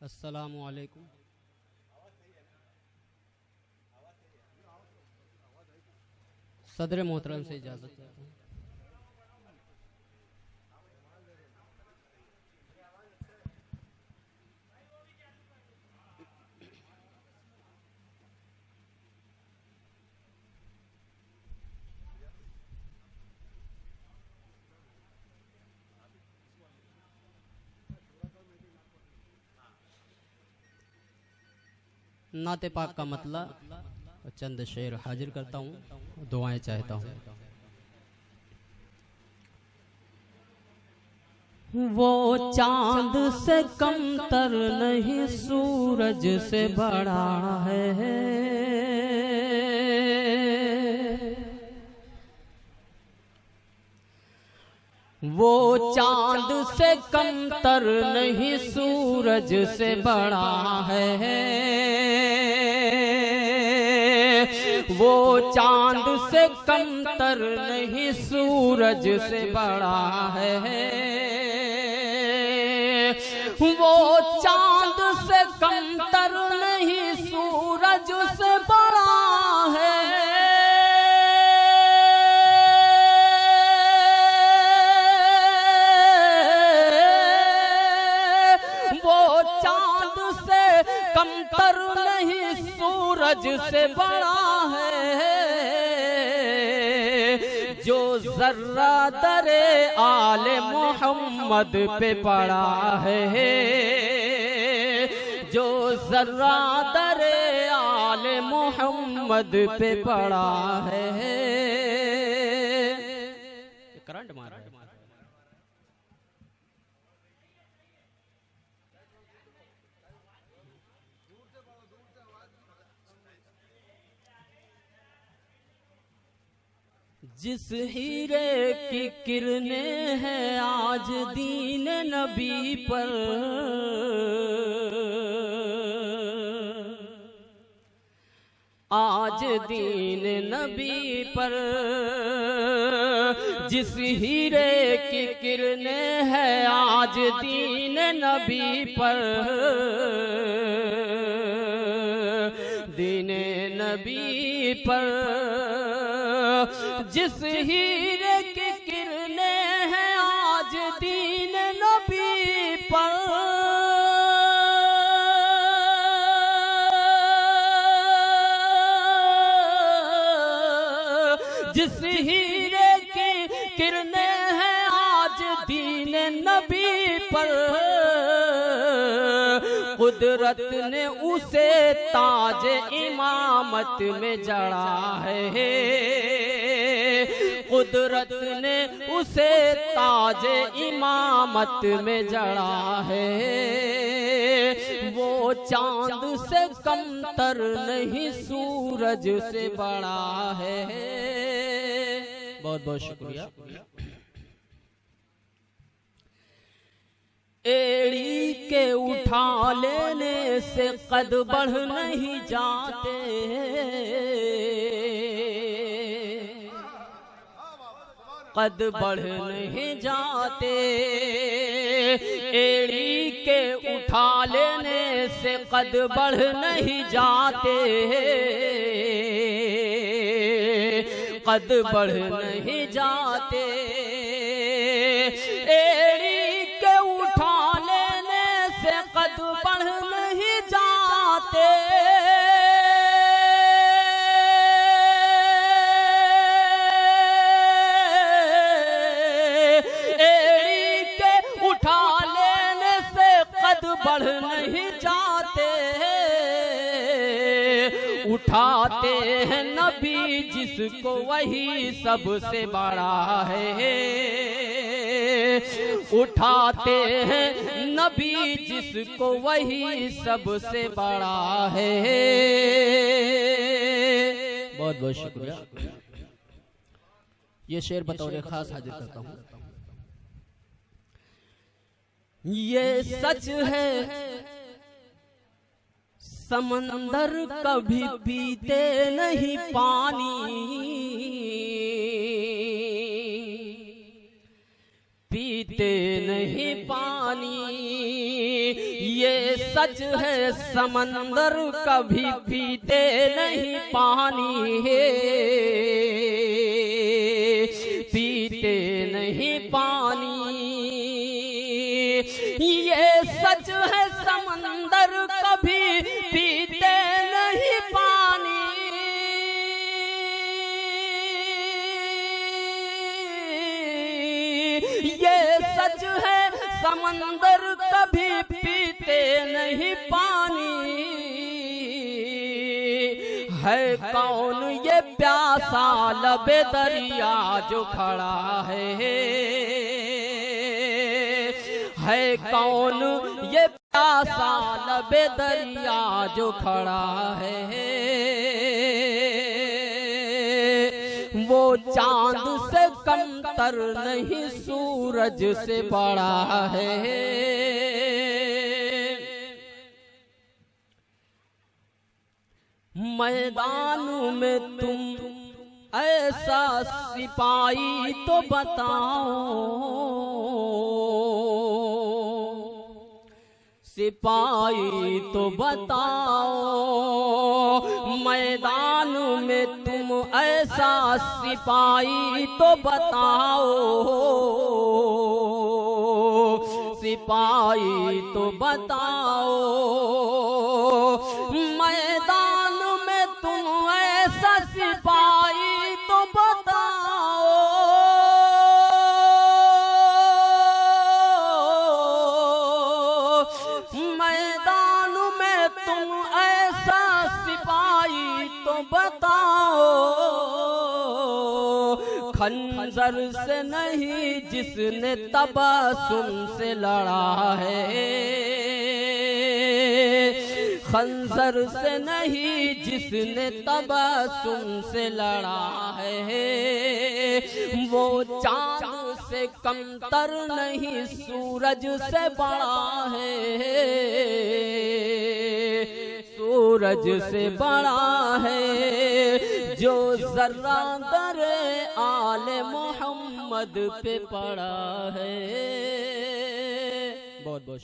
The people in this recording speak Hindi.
अस्सलामु अलैकुम। सदर मोहतरम से इजाज़त चाहता हूँ। नाते पाक का मतलब चंद शेर हाजिर करता हूँ, दुआएं चाहता हूँ। वो चांद से कमतर नहीं, सूरज से बड़ा है। वो चांद से कमतर नहीं, सूरज से बड़ा है। वो चांद से कमतर नहीं, सूरज से बड़ा है। वो चांद से कमतर नहीं, सूरज से बड़ा है। वो चांद से कमतर नहीं, सूरज से बड़ा है। जो जर्रा दरे आले मोहम्मद पे पड़ा है। जो जर्रा दरे आले मोहम्मद पे पड़ा है। करंट मार रहा है। जिस हीरे की किरणें हैं आज दीन नबी पर, आज दीन नबी पर। जिस हीरे की किरणें हैं आज दीन नबी पर, दीन नबी पर। जिस हीरे की किरणें हैं आज दीन नबी पर, जिस हीरे की किरणें हैं आज दीन नबी पर। कुदरत ने उसे ताज इमामत में जड़ा है। कुदरत ने उसे ताज इमामत में जड़ा है। वो चांद से कमतर नहीं, सूरज से बड़ा है। बहुत बहुत शुक्रिया। एड़ी के उठा लेने से कद बढ़ नहीं जाते। कद बढ़ नहीं जाते। एड़ी के उठा लेने से कद बढ़ नहीं जाते। कद बढ़ नहीं जाते। एड़ी के उठा लेने से कद बढ़ नहीं जाते। एड़ी के उठा लेने से कद बढ़ नहीं जाते। उठाते हैं नबी जिसको वही सबसे बड़ा है। उठाते हैं नबी जिसको वही सबसे बड़ा है। बहुत बहुत शुक्रिया। ये शेर बतौर खास हाजिर करता हूँ। ये सच है समंदर कभी पीते नहीं पानी। पीते नहीं पानी। ये सच है समंदर कभी पीते नहीं पानी है, पीते नहीं पानी। ये सच है समंदर कभी पीते नहीं पानी। ये सच है समंदर कभी पीते नहीं पानी। है कौन ये प्यासा लबे दरिया जो खड़ा है कौन ये प्यासा लबे दरिया जो खड़ा है। वो चांद से कमतर नहीं सूरज से बड़ा है। मैदान में तुम ऐसा सिपाही तो बताओ, सिपाही तो बताओ। मैदान में तुम ऐसा सिपाही तो बताओ, सिपाही तो बताओ। मैदान में तुम ऐसा सिपाही तो बताओ। मैदान में तुम ऐसा सिपाही तो बताओ। खंजर से नहीं जिसने तबस्सुम से लड़ा है, खंजर से नहीं जिसने तबस्सुम से लड़ा है। वो चांद से कमतर नहीं सूरज से बड़ा है, सूरज से बड़ा है। जो जर्रा दरे आले मोहम्मद पे पड़ा है। बहुत बहुत